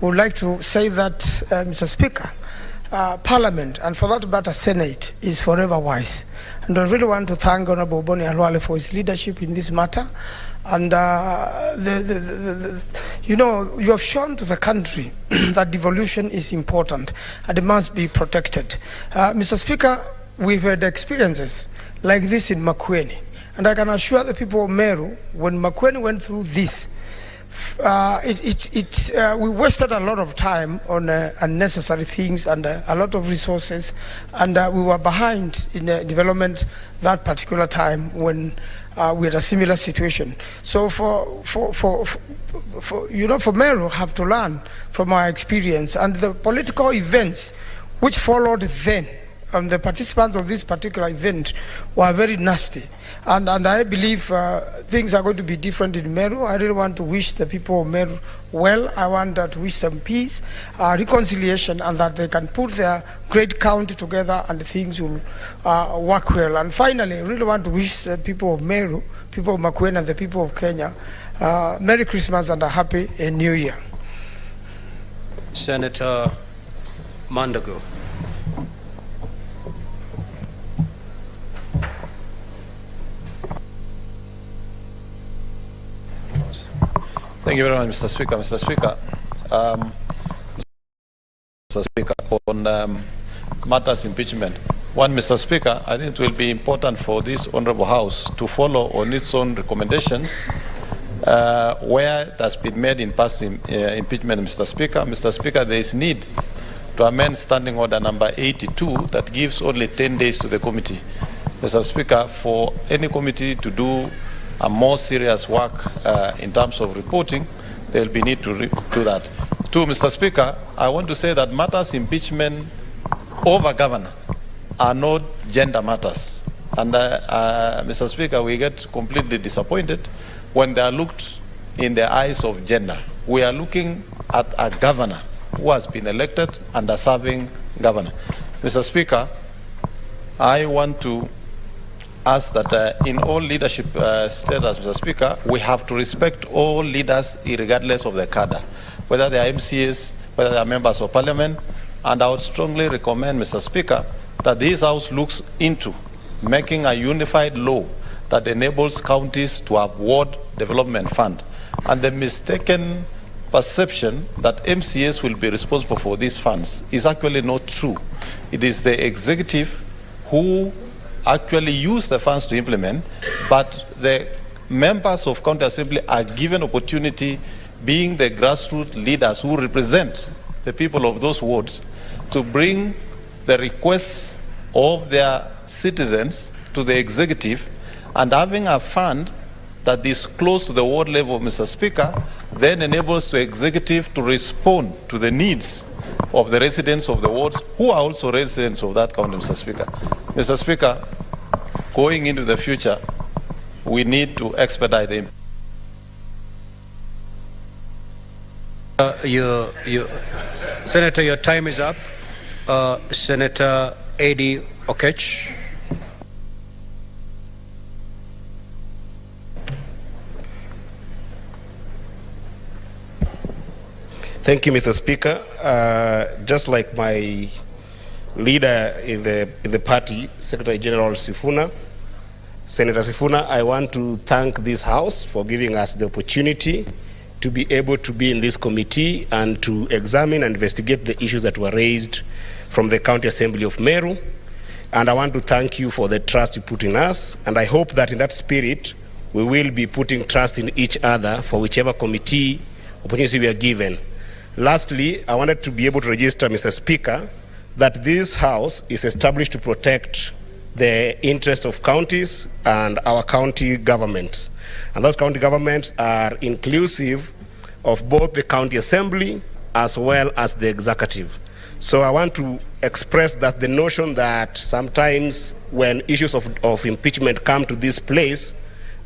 would like to say that, Mr. Speaker, Parliament, and for that matter, Senate, is forever wise. And I really want to thank Honorable Boni Halwale for his leadership in this matter. And you know, you have shown to the country that devolution is important and it must be protected. Mr. Speaker, we've had experiences like this in Makueni. And I can assure the people of Meru, when Makueni went through this, we wasted a lot of time on unnecessary things and a lot of resources, and we were behind in development that particular time when we had a similar situation. So for Meru have to learn from our experience and the political events which followed then. The participants of this particular event were very nasty. And I believe things are going to be different in Meru. I really want to wish the people of Meru well. I want to wish them peace, reconciliation, and that they can put their great county together and things will work well. And finally, I really want to wish the people of Meru, people of Makueni, and the people of Kenya, Merry Christmas and a Happy New Year. Senator Mandago. Thank you very much, Mr. Speaker. Mr. Speaker, on matters impeachment. One, Mr. Speaker, I think it will be important for this Honourable House to follow on its own recommendations where it has been made in past impeachment, Mr. Speaker. Mr. Speaker, there is need to amend Standing Order number 82 that gives only 10 days to the committee. Mr. Speaker, for any committee to do a more serious work in terms of reporting, there will be need to do that. Two, Mr. Speaker, I want to say that matters impeachment over governor are not gender matters. And Mr. Speaker, we get completely disappointed when they are looked in the eyes of gender. We are looking at a governor who has been elected and a serving governor. Mr. Speaker, I want to ask that in all leadership status, Mr. Speaker, we have to respect all leaders regardless of their cadre, whether they are MCAs, whether they are members of parliament. And I would strongly recommend, Mr. Speaker, that this House looks into making a unified law that enables counties to have ward development fund. And the mistaken perception that MCAs will be responsible for these funds is actually not true. It is the executive who actually use the funds to implement, but the members of county assembly are given opportunity, being the grassroots leaders who represent the people of those wards, to bring the requests of their citizens to the executive, and having a fund that is close to the ward level, Mr. Speaker, then enables the executive to respond to the needs of the residents of the wards who are also residents of that county, Mr. Speaker. Mr. Speaker, going into the future, we need to expedite the Senator, your time is up. Senator Eddie Okech. Thank you, Mr. Speaker. Just like my leader in the party, Secretary General Sifuna, Senator Sifuna, I want to thank this House for giving us the opportunity to be able to be in this committee and to examine and investigate the issues that were raised from the County Assembly of Meru. And I want to thank you for the trust you put in us. And I hope that in that spirit, we will be putting trust in each other for whichever committee opportunity we are given. Lastly, I wanted to be able to register, Mr. Speaker, that this House is established to protect the interests of counties and our county governments. And those county governments are inclusive of both the county assembly as well as the executive. So I want to express that the notion that sometimes when issues of impeachment come to this place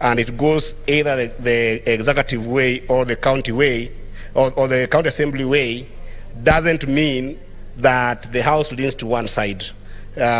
and it goes either the executive way or the county way or the county assembly way, doesn't mean that the House leans to one side.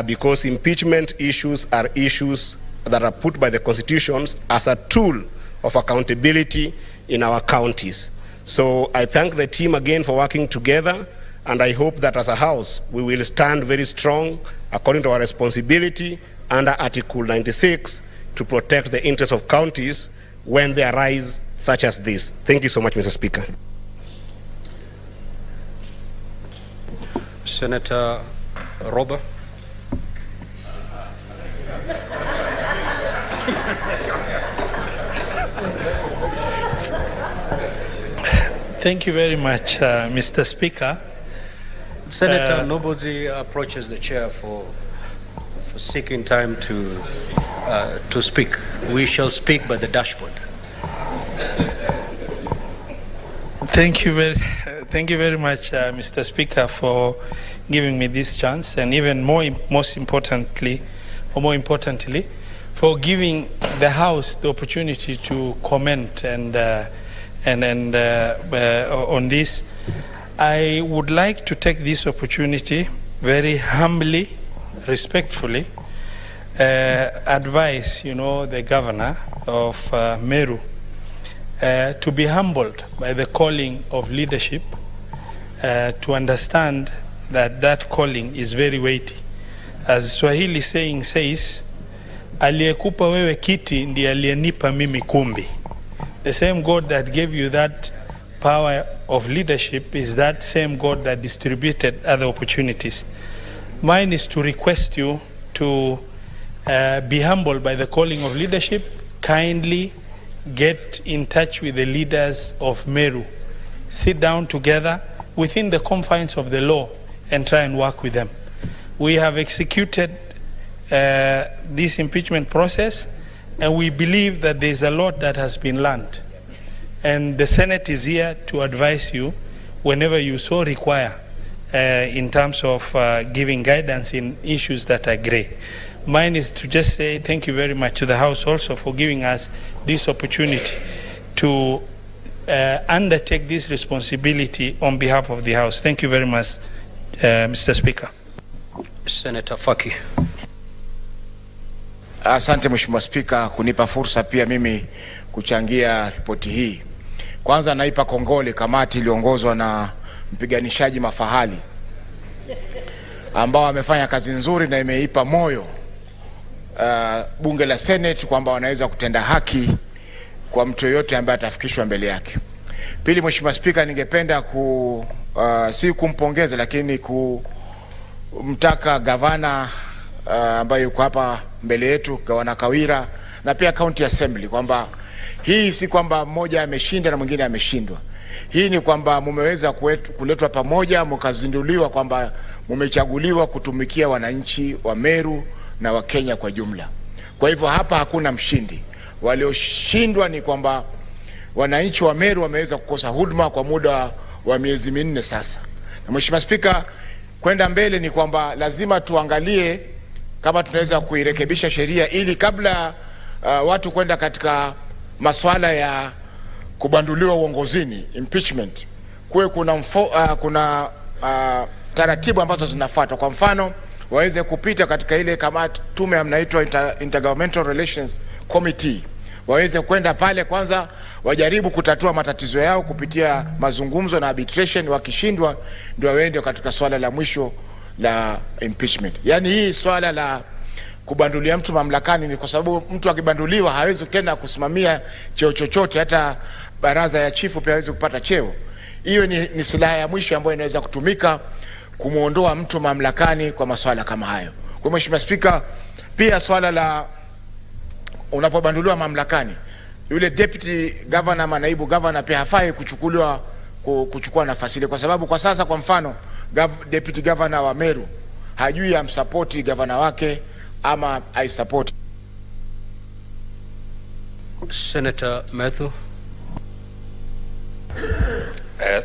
Because impeachment issues are issues that are put by the constitutions as a tool of accountability in our counties. So I thank the team again for working together, and I hope that as a House, we will stand very strong according to our responsibility under Article 96 to protect the interests of counties when they arise such as this. Thank you so much, Mr. Speaker. Senator Robert. Thank you very much, Mr. Speaker. Senator, nobody approaches the chair for seeking time to speak. We shall speak by the dashboard. Thank you very much, Mr. Speaker, for giving me this chance, and even more importantly, for giving the House the opportunity to comment on this. I would like to take this opportunity very humbly, respectfully, advise, the governor of Meru to be humbled by the calling of leadership, to understand that calling is very weighty. As Swahili saying says, aliyekupa wewe kiti ndiye aliyenipa mimi kumbi. The same God that gave you that power of leadership is that same God that distributed other opportunities. Mine is to request you to be humbled by the calling of leadership. Kindly get in touch with the leaders of Meru. Sit down together within the confines of the law and try and work with them. We have executed this impeachment process, and we believe that there's a lot that has been learned. And the Senate is here to advise you whenever you so require in terms of giving guidance in issues that are gray. Mine is to just say thank you very much to the House also for giving us this opportunity to undertake this responsibility on behalf of the House. Thank you very much, Mr. Speaker. Senator Faki. Asante Mheshimiwa Spika kunipa fursa pia mimi kuchangia ripoti hii. Kwanza naipa kongole kamati iliongozwa na mpiganishaji mafahali ambao wamefanya kazi nzuri na imeipa moyo bunge la Senate kwamba wanaweza kutenda haki kwa mtu yoyote ambaye atafikishwa mbele yake. Pili, Mheshimiwa Spika, ningependa si kumpongeza lakini kumtaka gavana ambaye yuko hapa mbele yetu, Gavana Kawira, na pia County Assembly kwamba hii si kwamba mmoja ameshinda na mwingine ameshindwa. Hii ni kwamba mumeweza kuletwa pamoja, mkazinduliwa kwamba mumechaguliwa kutumikia wananchi wa Meru na wa Kenya kwa jumla. Kwa hivyo hapa hakuna mshindi. Walioshindwa ni kwamba wananchi wa Meru wameweza kukosa huduma kwa muda wa miezi 4 sasa. Na Mheshimiwa Spika, kwenda mbele ni kwamba lazima tuangalie kama tunaweza kuirekebisha sheria ili kabla watu kwenda katika masuala ya kubanduliwa uongozini, impeachment, kuwe kuna taratibu ambazo zinafuatwa. Kwa mfano, waweze kupita katika ile kamati tume mnaitwa Intergovernmental Relations Committee. Waweze kwenda pale kwanza wajaribu kutatua matatizo yao kupitia mazungumzo na arbitration, wakishindwa ndio waende katika swala la mwisho la impeachment. Yani hii swala la kubandulia mtu mamlakani ni kwa sababu mtu akibanduliwa hawezi tena kusimamia cheo chochote, hata baraza ya chifu pia hawezi kupata cheo. Hiyo ni silaha ya mwisho ambayo inaweza kutumika kumuondoa mtu mamlakani kwa masuala kama hayo. Kwa Mheshimiwa Spika, pia swala la unapobanduliwa mamlakani, yule deputy governor ama naibu governor pia hafai kuchukua nafasi ile, kwa sababu kwa sasa kwa mfano deputy governor wa Meru hajui amsupport governor wake ama aisupport. Senator Meru.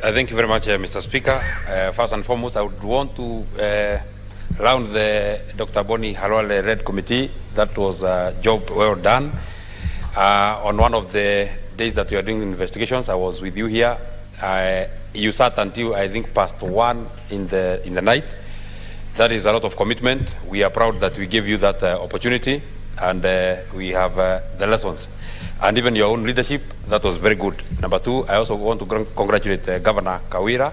Thank you very much, Mr. Speaker. First and foremost, I would want to round the Dr. Boni Halwale Red Committee. That was a job well done. On one of the days that we are doing investigations, I was with you here. You sat until I think past 1 in the night. That is a lot of commitment. We are proud that we gave you that opportunity, and we have the lessons. and even your own leadership. That was very good. Number two, I also want to congratulate Governor Kawira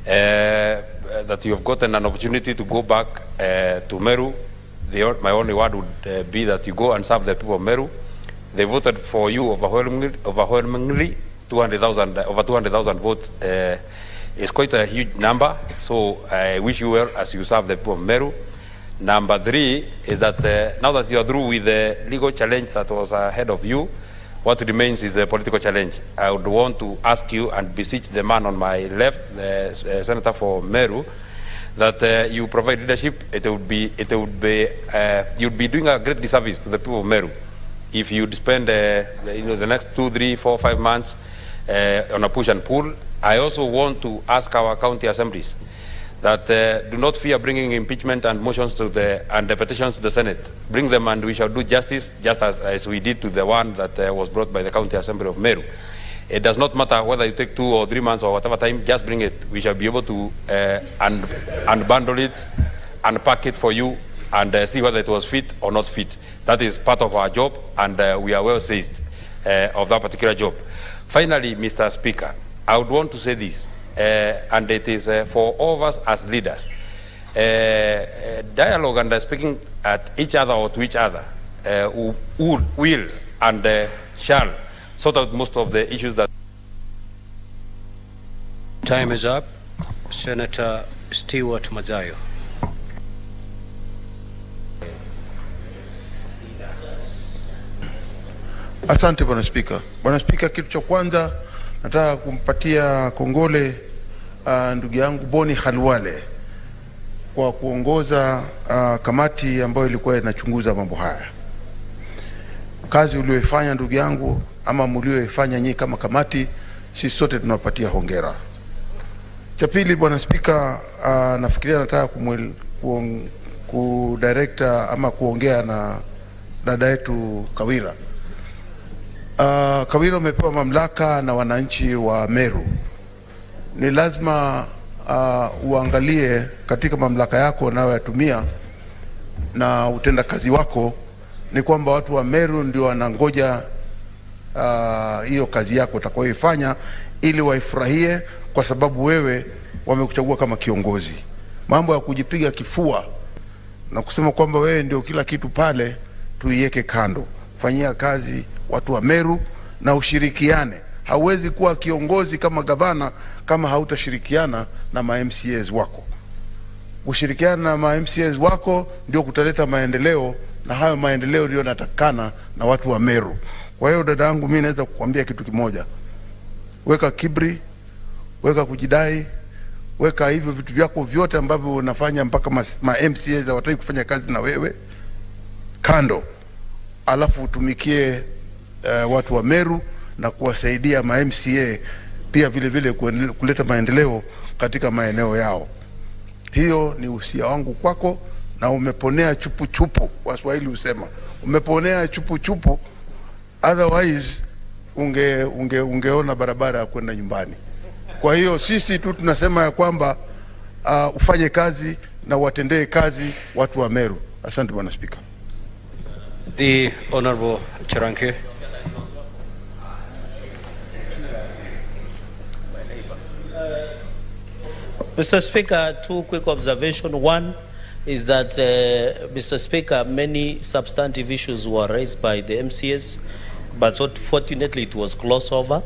that you have gotten an opportunity to go back to Meru. My only word would be that you go and serve the people of Meru. They voted for you overwhelmingly, over 200,000 votes. It's quite a huge number, so I wish you well as you serve the people of Meru. Number three is that now that you are through with the legal challenge that was ahead of you, what remains is the political challenge. I would want to ask you and beseech the man on my left, the Senator for Meru, that you provide leadership. You'd be doing a great disservice to the people of Meru if you'd spend the next 2, 3, 4, 5 months on a push and pull. I also want to ask our county assemblies that do not fear bringing impeachment and motions to and the petitions to the Senate. Bring them and we shall do justice, just as we did to the one that was brought by the County Assembly of Meru. It does not matter whether you take 2 or 3 months or whatever time, just bring it. We shall be able to unbundle it, unpack it for you, and see whether it was fit or not fit. That is part of our job, and we are well seized of that particular job. Finally, Mr. Speaker, I would want to say this, and it is for all of us as leaders. Dialogue and speaking at each other or to each other will and shall sort out most of the issues that... Time is up. Senator Stewart Mazayo. Asante Bwana Spika. Bwana Spika, kitu cha kwanza nataka kumpatia kongole ndugu yangu Boni Khalwale kwa kuongoza kamati ambayo ilikuwa inachunguza mambo haya. Kazi uliyoifanya ndugu yangu, ama mlioifanya nyinyi kama kamati, sisi sote tunapatia hongera. Cha pili Bwana Spika, nafikiria nataka kudirector ama kuongea na dada yetu Kawira. Kawira umepewa mamlaka na wananchi wa Meru. Ni lazima uangalie katika mamlaka yako unayoyatumia na utenda kazi wako, ni kwamba watu wa Meru ndio wanangoja hiyo kazi yako utakayoifanya ili waifurahie, kwa sababu wewe wamekuchagua kama kiongozi. Mambo ya kujipiga kifua na kusema kwamba wewe ndio kila kitu pale, tuiweke kando. Fanyia kazi watu wa Meru na ushirikiane. Hauwezi kuwa kiongozi kama gavana kama hautashirikiana na ma-MCAs wako. Ushirikiana na ma-MCAs wako ndio kutaleta maendeleo, na hayo maendeleo ndio yanatakana na watu wa Meru. Kwa hiyo dada yangu, mimi naweza kukuambia kitu kimoja. Weka kibri, weka kujidai, weka hivyo vitu vyako vyote ambavyo unafanya mpaka ma-MCAs hawataki kufanya kazi na wewe kando. Alafu utumikie watu wa Meru na kuwasaidia ma-MCA pia vile vile kuleta maendeleo katika maeneo yao. Hiyo ni usia wangu kwako, na umeponea chupu chupu. Waswahili husema umeponea chupu chupu, otherwise ungeona barabara ya kwenda nyumbani. Kwa hiyo sisi tu tunasema ya kwamba ufanye kazi na watendee kazi watu wa Meru. Asante Bwana Speaker. The Honorable Chiranke. Mr. Speaker, 2 quick observations. One is that, Mr. Speaker, many substantive issues were raised by the MCAs, but fortunately it was closed over.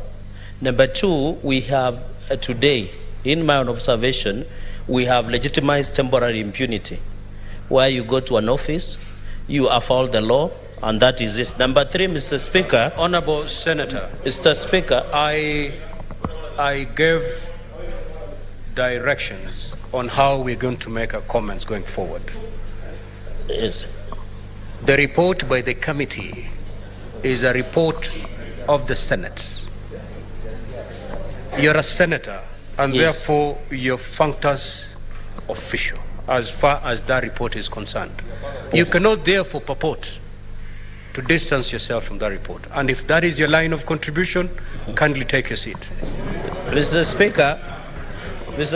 Number 2, we have today, in my own observation, we have legitimized temporary impunity, where you go to an office, you afoul the law, and that is it. Number 3, Mr. Speaker. Honorable Senator. Mr. Speaker. I gave directions on how we're going to make our comments going forward. Yes. The report by the committee is a report of the Senate. You're a senator, and yes, therefore you're functus official as far as that report is concerned. You cannot therefore purport to distance yourself from that report. And if that is your line of contribution, kindly take your seat. Mr.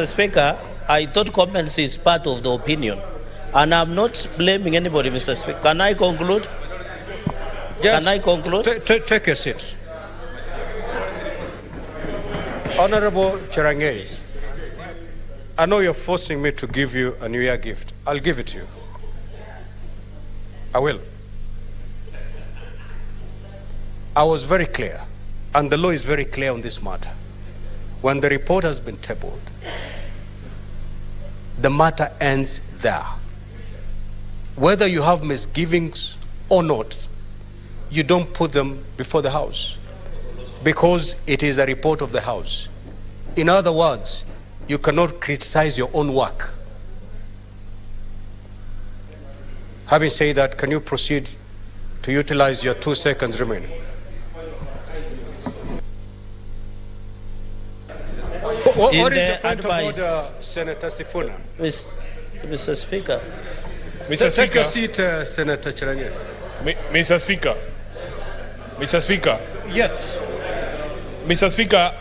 Speaker, I thought comments is part of the opinion. And I'm not blaming anybody, Mr. Speaker. Can I conclude? Can I conclude? Take your seat. Honorable Cherangei, I know you're forcing me to give you a New Year gift. I'll give it to you. I will. I was very clear, and the law is very clear on this matter. When the report has been tabled, the matter ends there. Whether you have misgivings or not, you don't put them before the House, because it is a report of the House. In other words, you cannot criticize your own work. Having said that, can you proceed to utilize your 2 seconds remaining? What is the point of order, Senator Sifuna? Mr. Speaker. Mr. Speaker. Take a seat, Senator Cherangei. Mr. Speaker. Mr. Speaker. Yes. Mr. Speaker,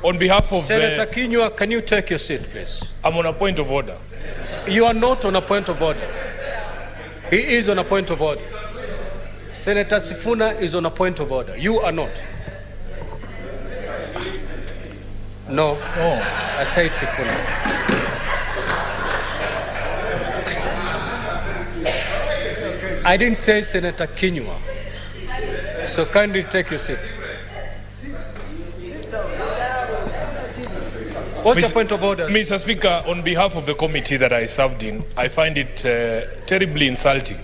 on behalf of Senator Kinyua, can you take your seat, please? I'm on a point of order. You are not on a point of order. He is on a point of order. Senator Sifuna is on a point of order. You are not. No. I said Sifuna. I didn't say Senator Kinyua. So kindly take your seat. What's the point of order? Mr. Speaker, on behalf of the committee that I served in, I find it terribly insulting.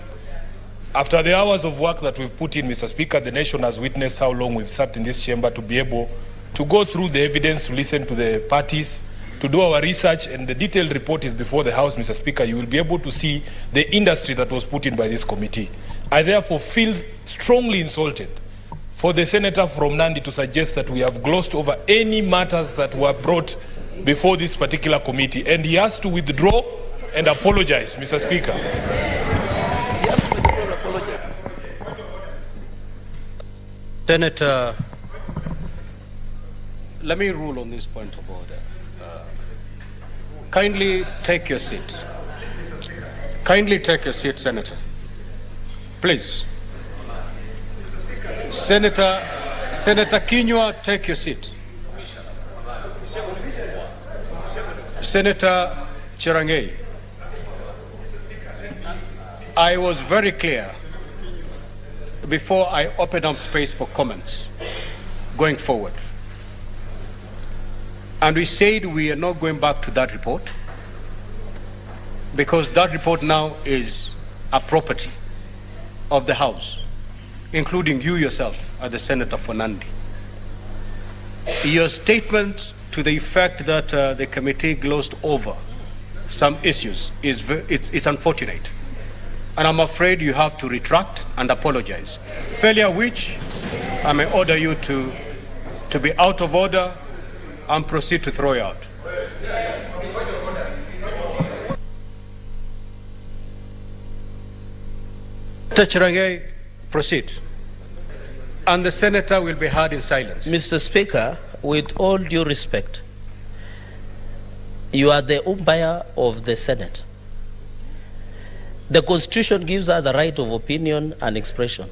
After the hours of work that we've put in, Mr. Speaker, the nation has witnessed how long we've sat in this chamber to be able to go through the evidence, to listen to the parties, to do our research, and the detailed report is before the House, Mr. Speaker. You will be able to see the industry that was put in by this committee. I therefore feel strongly insulted for the senator from Nandi to suggest that we have glossed over any matters that were brought before this particular committee, and he has to withdraw and apologize, Mr. Speaker. Senator, let me rule on this point of order. Kindly take your seat. Kindly take your seat, Senator. Please. Senator Kinyua, take your seat. Senator Cherangei, I was very clear before I opened up space for comments going forward. And we said we are not going back to that report because that report now is a property of the House, including you yourself as the Senator for Nandi. Your statement to the effect that the committee glossed over some issues is unfortunate. And I'm afraid you have to retract and apologize. Failure which I may order you to be out of order and proceed to throw you out. Mr. Cherangei, proceed. And the senator will be heard in silence. Mr. Speaker, with all due respect, you are the umpire of the Senate. The Constitution gives us a right of opinion and expression.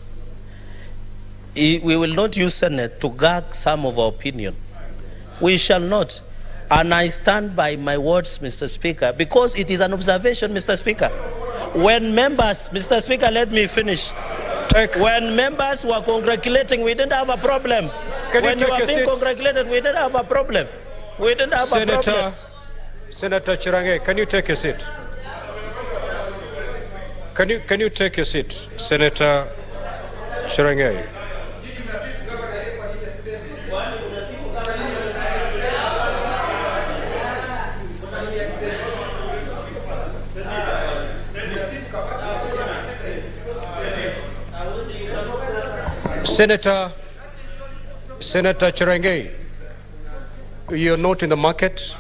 We will not use Senate to gag some of our opinion. We shall not. And I stand by my words, Mr. Speaker, because it is an observation, Mr. Speaker. When members, Mr. Speaker, let me finish. When members were congratulating, we didn't have a problem. When you were being congratulated, we didn't have a problem. We didn't have a problem. Senator Cherangei, can you take your seat? Can you take your seat, Senator Cherangei? Senator Cherangei, you're not in the market.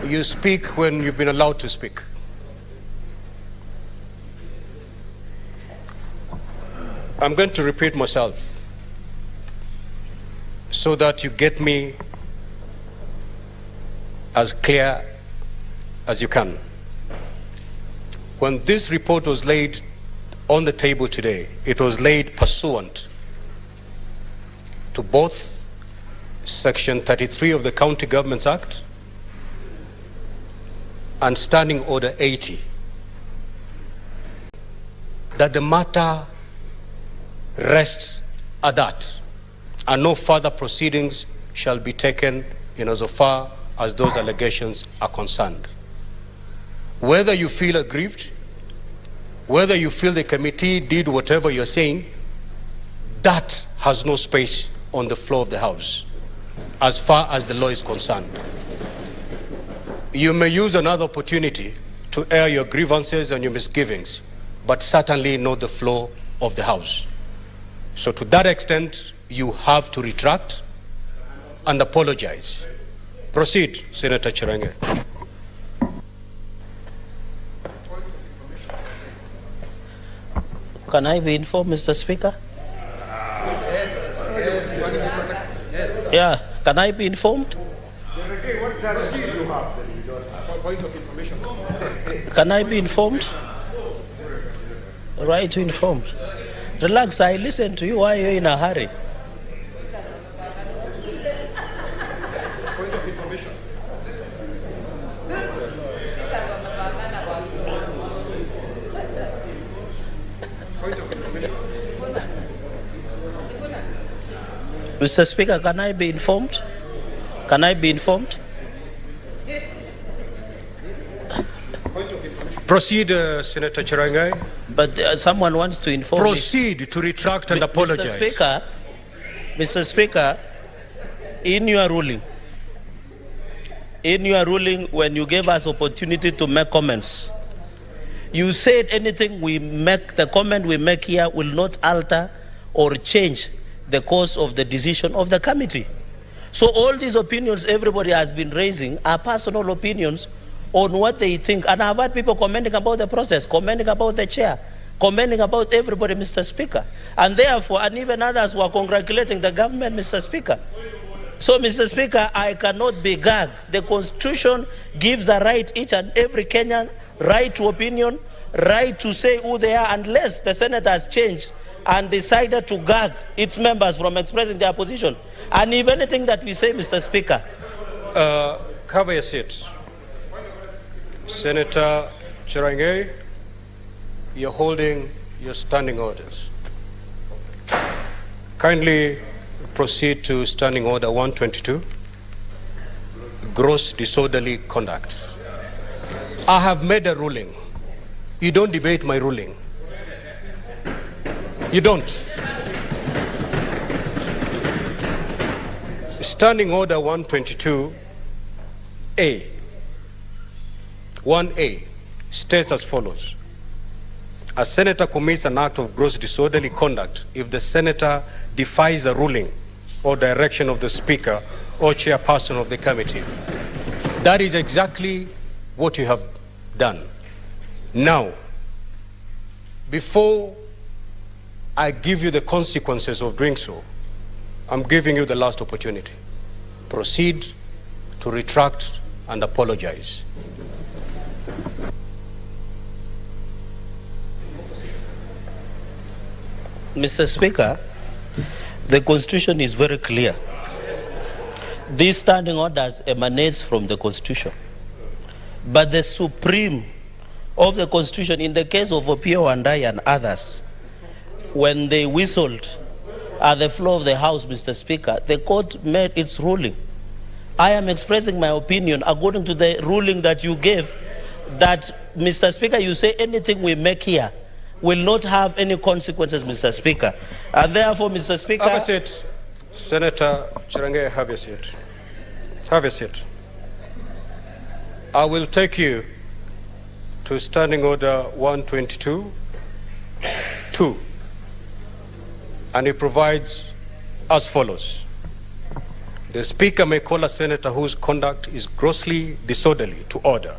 You speak when you've been allowed to speak. I'm going to repeat myself so that you get me as clear as you can. When this report was laid on the table today, it was laid pursuant to both Section 33 of the County Governments Act and Standing Order 80, that the matter rests at that, and no further proceedings shall be taken insofar as those allegations are concerned. Whether you feel aggrieved, whether you feel the committee did whatever you're saying, that has no space on the floor of the House, as far as the law is concerned. You may use another opportunity to air your grievances and your misgivings, but certainly not the floor of the House. So to that extent, you have to retract and apologize. Proceed, Senator Cherenge. Can I be informed, Mr. Speaker? Yes. Yeah, can I be informed? Can I be informed? Right to informed. Relax, I listen to you. Why are you in a hurry? Point of information. Point of information. Mr. Speaker, can I be informed? Can I be informed? Proceed, Senator Cherenge. But someone wants to inform Proceed me. To retract and apologize. Mr. Speaker, in your ruling, when you gave us opportunity to make comments, you said anything we make, the comment we make here will not alter or change the course of the decision of the committee. So all these opinions everybody has been raising are personal opinions on what they think. And I've had people commenting about the process, commenting about the chair, commenting about everybody, Mr. Speaker. And therefore, and even others were congratulating the government, Mr. Speaker. So, Mr. Speaker, I cannot be gagged. The Constitution gives a right, each and every Kenyan, right to opinion, right to say who they are, unless the Senate has changed and decided to gag its members from expressing their position. And if anything that we say, Mr. Speaker. Cover your seat. Senator Cherenge, you're holding your standing orders. Kindly proceed to Standing Order 122, gross disorderly conduct. I have made a ruling. You don't debate my ruling. You don't. Standing Order 122A. 1A states as follows. A senator commits an act of gross disorderly conduct if the senator defies a ruling or direction of the speaker or chairperson of the committee. That is exactly what you have done. Now, before I give you the consequences of doing so, I'm giving you the last opportunity. Proceed to retract and apologize. Mr. Speaker, the Constitution is very clear. These standing orders emanates from the Constitution. But the supreme of the Constitution, in the case of Opio and I and others, when they whistled at the floor of the House, Mr. Speaker, the court made its ruling. I am expressing my opinion according to the ruling that you gave, that, Mr. Speaker, you say anything we make here will not have any consequences, Mr. Speaker. And therefore, Mr. Speaker... Have a seat. Senator Cherenge, have a seat. Have a seat. I will take you to Standing Order 122-2. And it provides as follows. The Speaker may call a senator whose conduct is grossly disorderly to order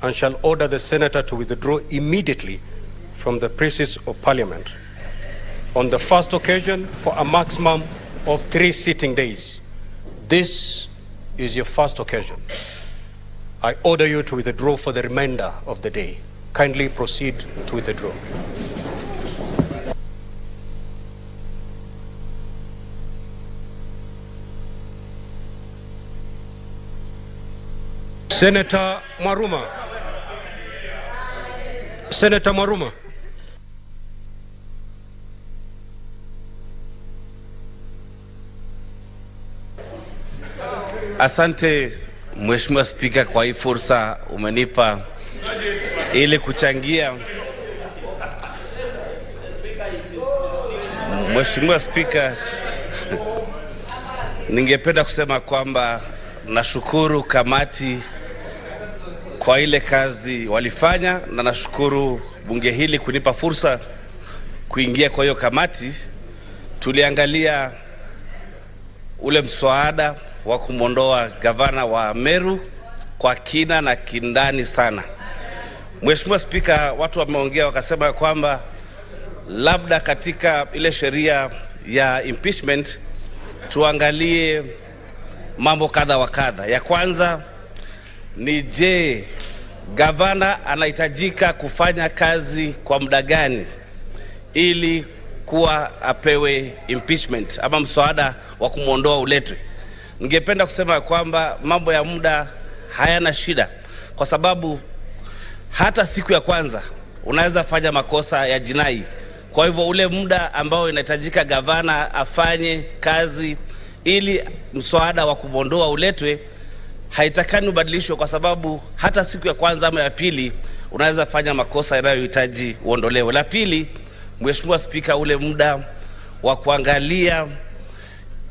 and shall order the senator to withdraw immediately from the precincts of Parliament on the first occasion for a maximum of 3 sitting days. This is your first occasion. I order you to withdraw for the remainder of the day. Kindly proceed to withdraw. Senator Mwaruma. Senator Mwaruma. Asante Mheshimiwa Spika kwa hii fursa umenipa ili kuchangia. Mheshimiwa Spika, ningependa kusema kwamba nashukuru kamati kwa ile kazi walifanya, na nashukuru bunge hili kunipa fursa kuingia kwa hiyo kamati. Tuliangalia ule mswada wa kumondoa gavana wa Meru kwa kina na kindani sana. Mheshimiwa Spika, watu wameongea wakasema kwamba labda katika ile sheria ya impeachment tuangalie mambo kadha wa kadha. Ya kwanza ni je, gavana anahitajika kufanya kazi kwa muda gani ili kuwa apewe impeachment ama mswada wa kumuondoa uletwe. Ningependa kusema kwamba mambo ya muda hayana shida, kwa sababu hata siku ya kwanza unaweza fanya makosa ya jinai. Kwa hivyo ule muda ambao inahitajika gavana afanye kazi ili mswada wa kumuondoa uletwe haitakani ubadilishwe, kwa sababu hata siku ya kwanza ama ya pili unaweza fanya makosa yanayohitaji uondolewe. La pili, Mheshimiwa Spika, ule muda wa kuangalia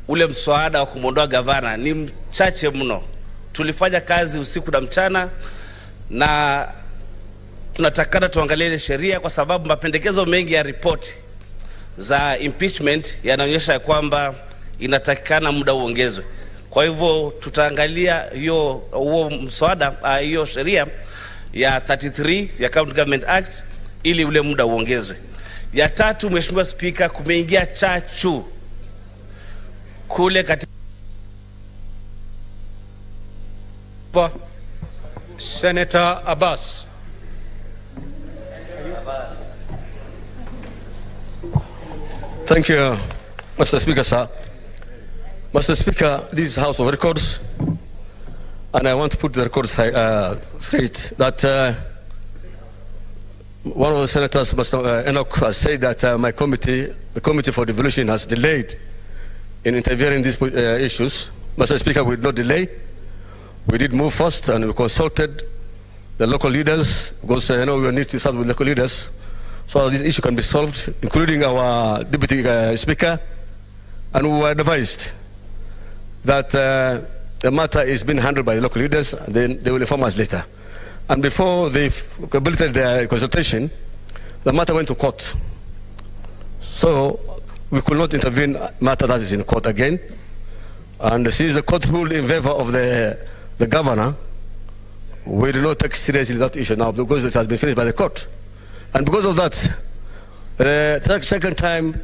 ule mswada wa kumuondoa gavana ni mchache mno. Tulifanya kazi usiku na mchana, na tunatakana tuangalie ile sheria, kwa sababu mapendekezo mengi ya ripoti za impeachment yanaonyesha kwamba inatakikana muda uongezwe. Kwa hivyo tutaangalia huo mswada, hiyo sheria ya 33 ya County Government Act ili ule muda uongezwe. Ya tatu, Mheshimiwa Spika, kumeingia chachu kule katika Senator Abbas. Thank you, Mr. Speaker, sir. Mr. Speaker, this is House of Records, and I want to put the records straight that one of the senators, Mr. Enoch, has said that my committee, the Committee for Devolution, has delayed in intervening in these issues. Mr. Speaker, we did not delay. We did move first, and we consulted the local leaders, because we need to start with local leaders so that this issue can be solved, including our Deputy Speaker, and we were advised that the matter is being handled by the local leaders, and then they will inform us later. And before they completed their consultation, the matter went to court. So we could not intervene matter that is in court again. And since the court ruled in favor of the governor, we do not take seriously that issue now, because it has been finished by the court. And because of that, the second time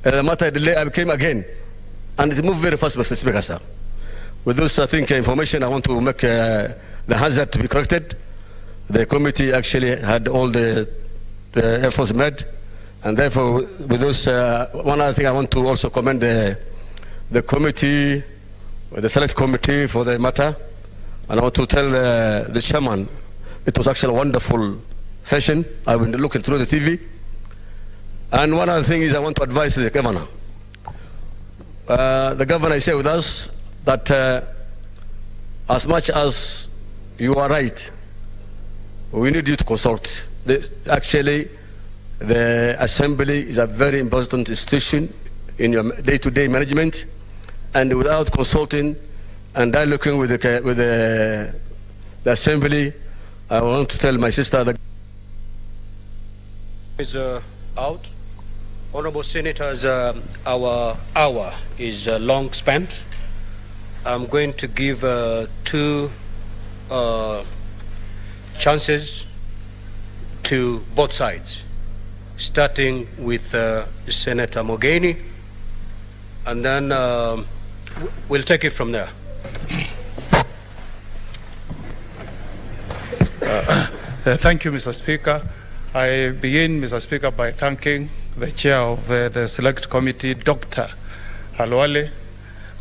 the matter delay came again, and it moved very fast, Mr. Speaker, sir. With this, I think, information, I want to make the hazard to be corrected. The committee actually had all the efforts made, and therefore, with this, one other thing, I want to also commend the committee, the select committee for the matter, and I want to tell the chairman, it was actually a wonderful session. I've been looking through the TV, and one other thing is I want to advise the governor. The governor is here with us that as much as you are right, we need you to consult. Actually, the assembly is a very important institution in your day-to-day management, and without consulting and dialoguing with the assembly, I want to tell my sister that is out. Honorable Senators, our hour is long spent. I'm going to give two chances to both sides, starting with Senator Mogeni, and then we'll take it from there. Thank you, Mr. Speaker. I begin, Mr. Speaker, by thanking the chair of the Select Committee, Dr. Halwale,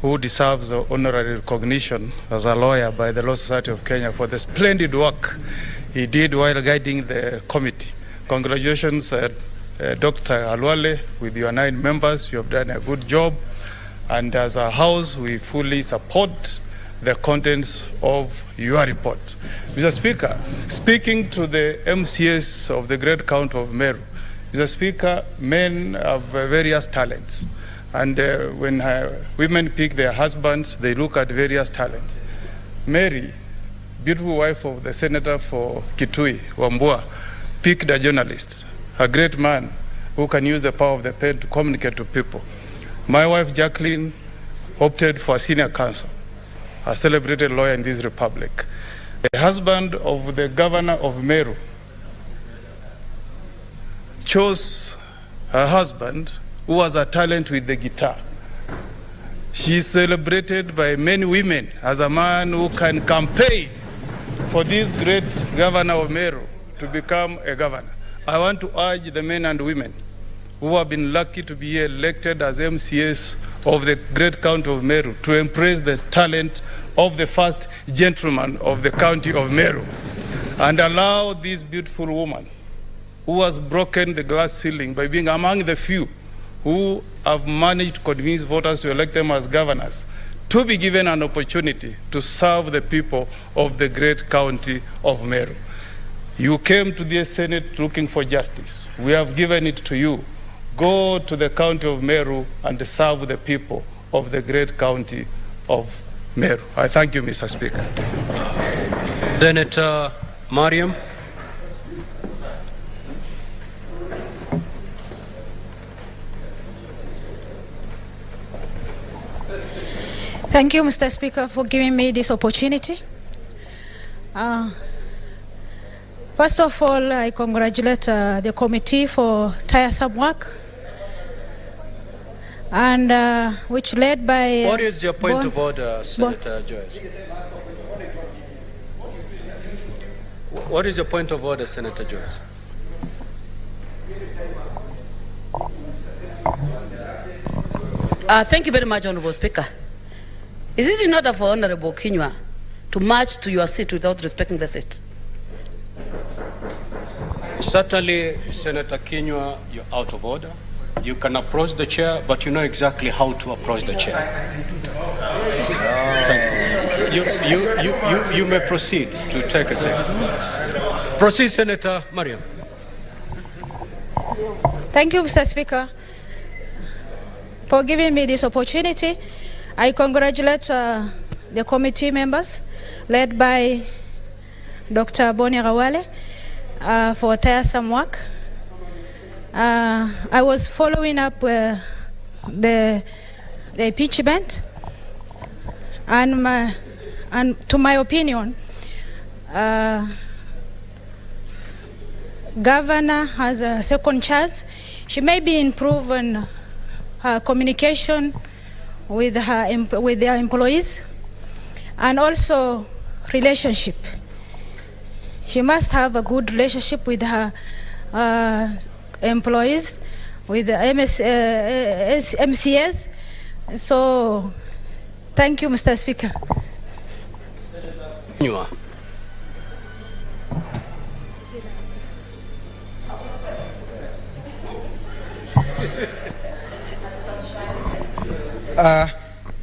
who deserves honorary recognition as a lawyer by the Law Society of Kenya for the splendid work he did while guiding the committee. Congratulations, Dr. Halwale, with your 9 members. You have done a good job. And as a house, we fully support the contents of your report. Mr. Speaker, speaking to the MCS of the Great County of Meru, Mr. Speaker, men have various talents. And when women pick their husbands, they look at various talents. Mary, beautiful wife of the senator for Kitui, Wambua, picked a journalist, a great man who can use the power of the pen to communicate to people. My wife, Jacqueline, opted for a senior counsel, a celebrated lawyer in this republic. The husband of the governor of Meru chose her husband who has a talent with the guitar. She is celebrated by many women as a man who can campaign for this great governor of Meru to become a governor. I want to urge the men and women who have been lucky to be elected as MCAs of the great county of Meru to embrace the talent of the first gentleman of the county of Meru and allow this beautiful woman who has broken the glass ceiling by being among the few who have managed to convince voters to elect them as governors, to be given an opportunity to serve the people of the great county of Meru. You came to the Senate looking for justice. We have given it to you. Go to the county of Meru and serve the people of the great county of Meru. I thank you, Mr. Speaker. Senator Mariam. Thank you, Mr. Speaker, for giving me this opportunity. First of all, I congratulate the committee for tiresome work, and which led by... What is your point of order, Senator Joyce? What is your point of order, Senator Joyce? Thank you very much, Honorable Speaker. Is it in order for Honorable Kinyua to march to your seat without respecting the seat? Certainly, Senator Kinyua, you're out of order. You can approach the chair, but you know exactly how to approach the chair. You may proceed to take a seat. Proceed, Senator Mariam. Thank you, Mr. Speaker, for giving me this opportunity. I congratulate the committee members led by Dr. Boni Rawale for tiresome work. I was following up the impeachment, and to my opinion, Governor has a second chance. She may be improving her communication with their employees, and also relationship. She must have a good relationship with her employees, with the MCS. So, thank you, Mr. Speaker.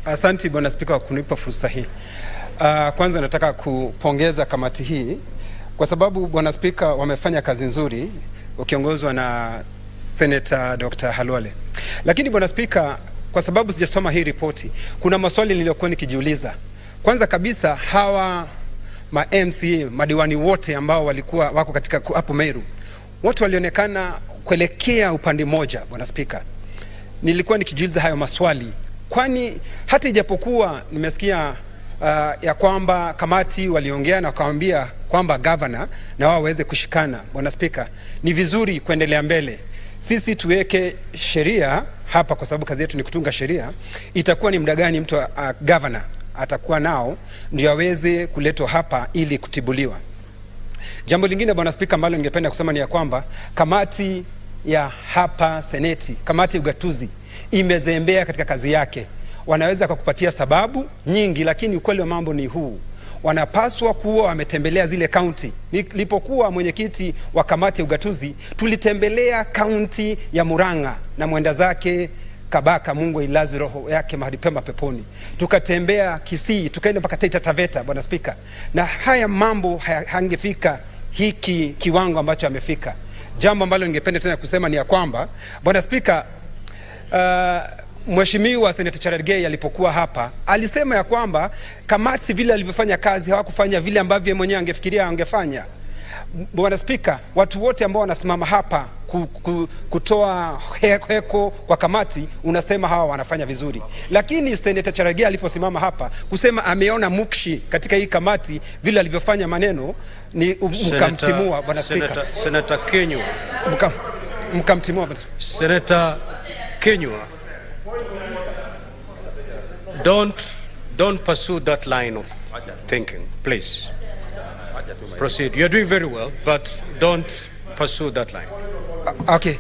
Asante Bwana Spika kwa kunipa fursa hii. Kwanza nataka kupongeza kamati hii kwa sababu Bwana Spika wamefanya kazi nzuri wakiongozwa na Senator Dr. Halwale. Lakini Bwana Spika, kwa sababu sijasoma hii ripoti, kuna maswali niliyokuwa nikijiuliza. Kwanza kabisa, hawa ma MCA, madiwani wote ambao walikuwa wako katika hapo Meru, wote walionekana kuelekea upande moja. Bwana Spika, nilikuwa nikijiuliza hayo maswali, kwani hata ijapokuwa nimesikia ya kwamba kamati waliongea na wakaambia kwamba governor na wao waweze kushikana. Bwana Spika, ni vizuri kuendelea mbele. Sisi tuweke sheria hapa kwa sababu kazi yetu ni kutunga sheria. Itakuwa ni muda gani mtu governor atakuwa nao ndio aweze kuletwa hapa ili kutibuliwa. Jambo lingine Bwana Spika ambalo ningependa kusema ni ya kwamba kamati ya hapa Seneti, kamati ya ugatuzi imezembea katika kazi yake. wanaweza kukupatia sababu nyingi, lakini ukweli wa mambo ni huu: wanapaswa kuwa wametembelea zile kaunti. Nilipokuwa mwenyekiti wa kamati ya ugatuzi, tulitembelea kaunti ya Murang'a na mwenda zake Kabaka, Mungu ailaze roho yake mahali pema peponi. Tukatembea Kisii, tukaenda mpaka Taita Taveta, Bwana Spika, na haya mambo hangefika hiki kiwango ambacho amefika. Jambo ambalo ningependa tena kusema ni ya kwamba, Bwana Spika, Mheshimiwa Senator Cherargei alipokuwa hapa alisema ya kwamba kamati vile alivyofanya kazi hawakufanya vile ambavyo mwenyewe angefikiria angefanya. Bwana Spika, watu wote ambao wanasimama hapa kutoa heko kwa kamati, unasema hawa wanafanya vizuri, lakini Senator Cherargei aliposimama hapa kusema ameona mukshi katika hii kamati vile alivyofanya maneno, ni mkamtimua Bwana Spika. Senator Kenywa. Mkamtimua Senator Kenywa. Don't pursue that line of thinking, please. Proceed. You're doing very well, but don't pursue that line. Okay.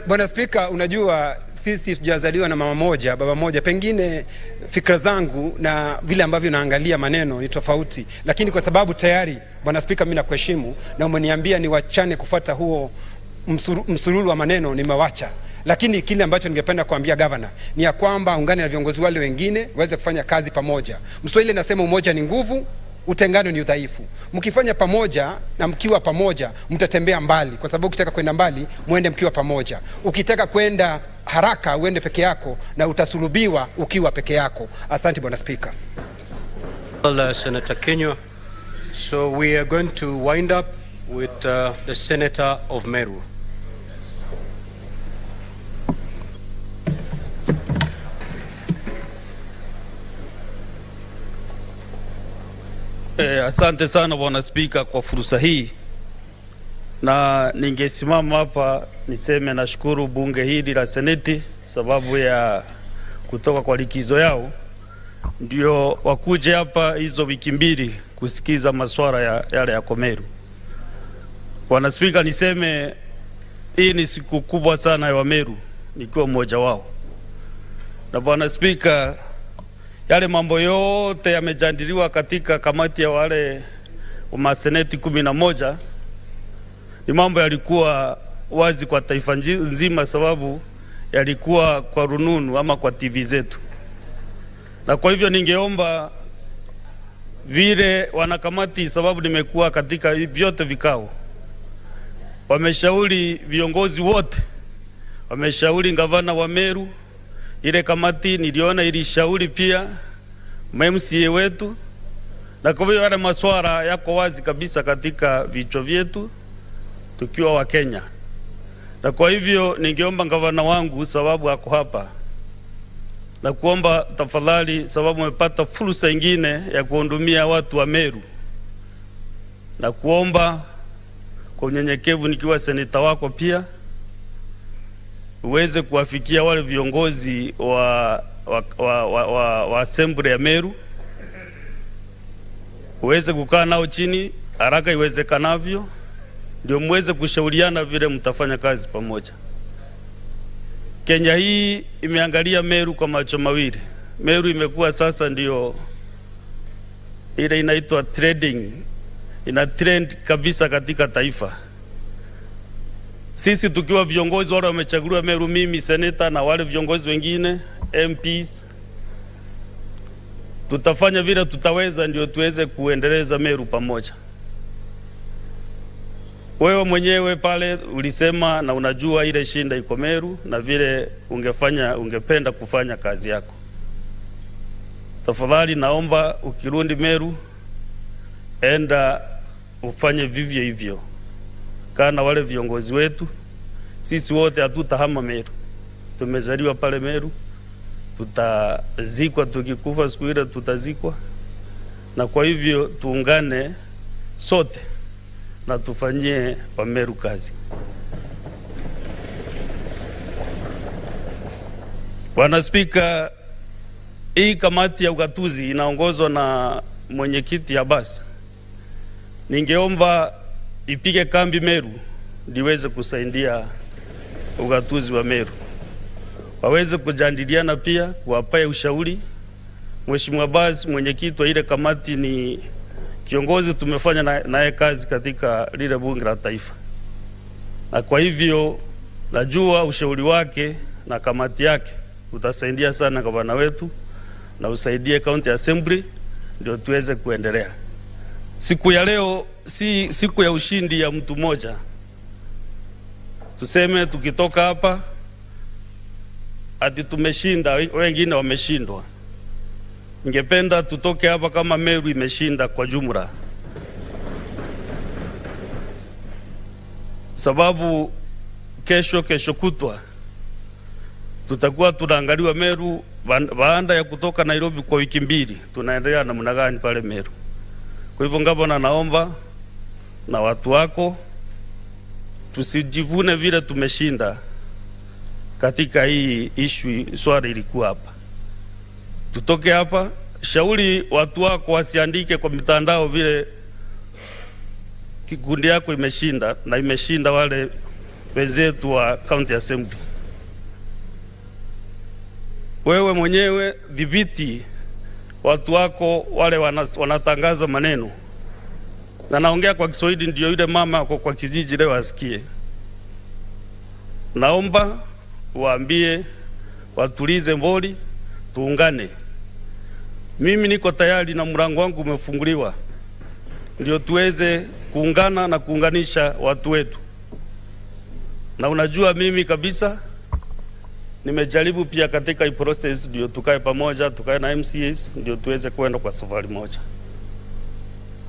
Bwana Spika, unajua sisi tujazaliwa na mama moja, baba moja. Pengine fikra zangu na vile ambavyo naangalia maneno ni tofauti, lakini kwa sababu tayari Bwana Spika mimi nakuheshimu na umeniambia niwachane kufuata huo msururu wa maneno, nimewacha. Lakini kile ambacho ningependa kuambia governor ni ya kwamba ungane na viongozi wale wengine waweze kufanya kazi pamoja. Mswahili nasema umoja ni nguvu, utengano ni udhaifu. Mkifanya pamoja na mkiwa pamoja mtatembea mbali, kwa sababu ukitaka kwenda mbali muende mkiwa pamoja. Ukitaka kwenda haraka uende peke yako na utasulubiwa ukiwa peke yako. Asante Bwana Speaker. Well, Senator Kenywa, so we are going to wind up with the Senator of Meru. Asante sana Bwana Spika kwa fursa hii, na ningesimama hapa niseme nashukuru bunge hili la Seneti sababu ya kutoka kwa likizo yao ndio wakuje hapa hizo wiki mbili kusikiza masuala ya yale ya Meru. Bwana Spika, niseme hii ni siku kubwa sana ya Meru, nikiwa mmoja wao. Na Bwana Spika, yale mambo yote yamejadiliwa katika kamati ya wale maseneti 11 ni mambo yalikuwa wazi kwa taifa nzima, sababu yalikuwa kwa rununu ama kwa TV zetu. Na kwa hivyo ningeomba vile wanakamati, sababu nimekuwa katika vyote vikao, wameshauri viongozi wote, wameshauri gavana wa Meru, ile kamati niliona ilishauri pia MCA wetu, na kwa hivyo yale masuala yako wazi kabisa katika vichwa vyetu tukiwa wa Kenya. Na kwa hivyo ningeomba gavana wangu, sababu ako hapa, na kuomba tafadhali, sababu umepata fursa nyingine ya kuhudumia watu wa Meru, na kuomba kwa unyenyekevu nikiwa seneta wako pia uweze kuwafikia wale viongozi wa assembly ya Meru, uweze kukaa nao chini haraka iwezekanavyo, ndio muweze kushauriana vile mtafanya kazi pamoja. Kenya hii imeangalia Meru kwa macho mawili. Meru imekuwa sasa ndio ile inaitwa trading, ina trend kabisa katika taifa. Sisi tukiwa viongozi wale wamechaguliwa Meru, mimi seneta na wale viongozi wengine MPs, tutafanya vile tutaweza ndio tuweze kuendeleza Meru pamoja. Wewe mwenyewe pale ulisema na unajua ile shinda iko Meru na vile ungependa kufanya kazi yako. Tafadhali naomba ukirudi Meru enda ufanye vivyo hivyo. Kana wale viongozi wetu, sisi wote hatutahama Meru. Tumezaliwa pale Meru, tutazikwa, tukikufa siku ile tutazikwa. Na kwa hivyo tuungane sote na tufanyie wa Meru kazi. Bwana Spika, hii kamati ya ugatuzi inaongozwa na mwenyekiti Abbas. Ningeomba ipige kambi Meru ndiweze kusaidia ugatuzi wa Meru. waweze kujadiliana pia, kuwapea ushauri. Mheshimiwa Basi, mwenyekiti wa ile kamati, ni kiongozi tumefanya naye kazi katika lile bunge la taifa, na kwa hivyo najua ushauri wake na kamati yake utasaidia sana gavana wetu na usaidie county assembly ndio tuweze kuendelea. Siku ya leo si siku ya ushindi ya mtu mmoja. Tuseme tukitoka hapa ati tumeshinda, wengine wameshindwa. Ningependa tutoke hapa kama Meru imeshinda kwa jumla, sababu kesho kutwa tutakuwa tunaangaliwa Meru baada ya kutoka Nairobi kwa wiki mbili, tunaendelea namna gani pale Meru. Kwa hivyo ngavana, naomba na watu wako tusijivune vile tumeshinda katika hii issue. Swali ilikuwa hapa, tutoke hapa, shauri watu wako wasiandike kwa mitandao vile kikundi yako imeshinda na imeshinda wale wenzetu wa county assembly. Wewe mwenyewe dhibiti watu wako wale wanatangaza maneno, na naongea kwa Kiswahili ndio yule mama kwa kijiji leo asikie. Naomba waambie watulize mboli, tuungane. Mimi niko tayari na mlango wangu umefunguliwa ndio tuweze kuungana na kuunganisha watu wetu. Na unajua mimi kabisa nimejaribu pia katika hii process ndio tukae pamoja, tukae na MCAs ndio tuweze kwenda kwa safari moja.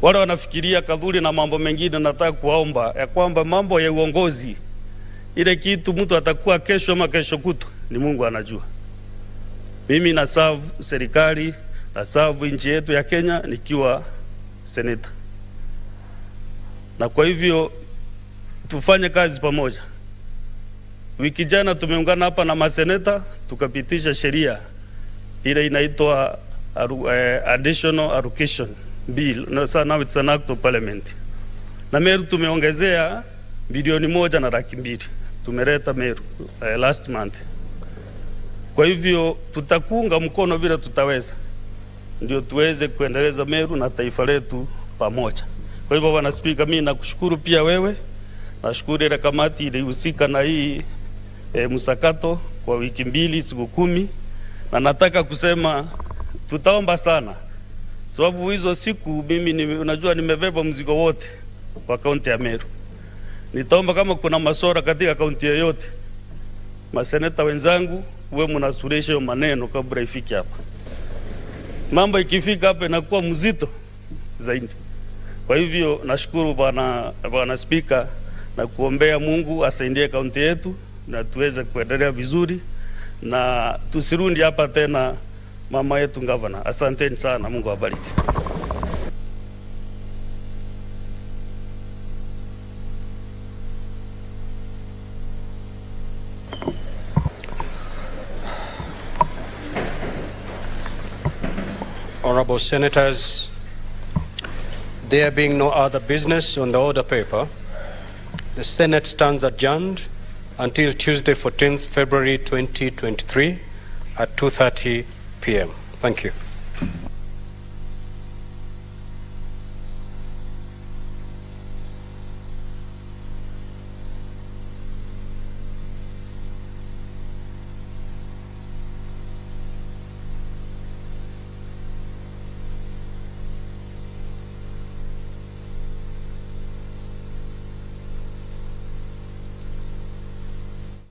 Wale wanafikiria kadhuri na mambo mengine, nataka kuwaomba ya kwamba mambo ya uongozi, ile kitu mtu atakuwa kesho ama kesho kutu, ni Mungu anajua. Mimi na serve serikali, na serve nchi yetu ya Kenya nikiwa senator. Na kwa hivyo tufanye kazi pamoja. Wiki jana tumeungana hapa na maseneta tukapitisha sheria ile inaitwa additional allocation bill. Now it's an act of parliament. Na Meru tumeongezea bilioni 1.2 tumeleta Meru last month. Kwa hivyo tutakuunga mkono vile tutaweza, ndio tuweze kuendeleza Meru na taifa letu pamoja. Kwa hivyo Bwana Spika, mimi nakushukuru pia wewe, nashukuru ile kamati ilihusika na hii msakato kwa wiki mbili, siku 10, na nataka kusema tutaomba sana, sababu hizo siku mimi unajua nimebeba mzigo wote kwa kaunti ya Meru. Nitaomba kama kuna masora katika kaunti yoyote, maseneta wenzangu, uwe mnasuluhisha maneno kabla ifike hapa. Mambo ikifika hapa inakuwa mzito zaidi. Kwa hivyo nashukuru Bwana Spika na kuombea Mungu asaidie kaunti yetu na tuweze kuendelea vizuri na tusirundi hapa tena mama yetu gavana. Asanteni sana, Mungu awabariki. Honorable Senators, there being no other business on the order paper, the Senate stands adjourned until Tuesday, 14th February 2023 at 2:30 p.m. Thank you.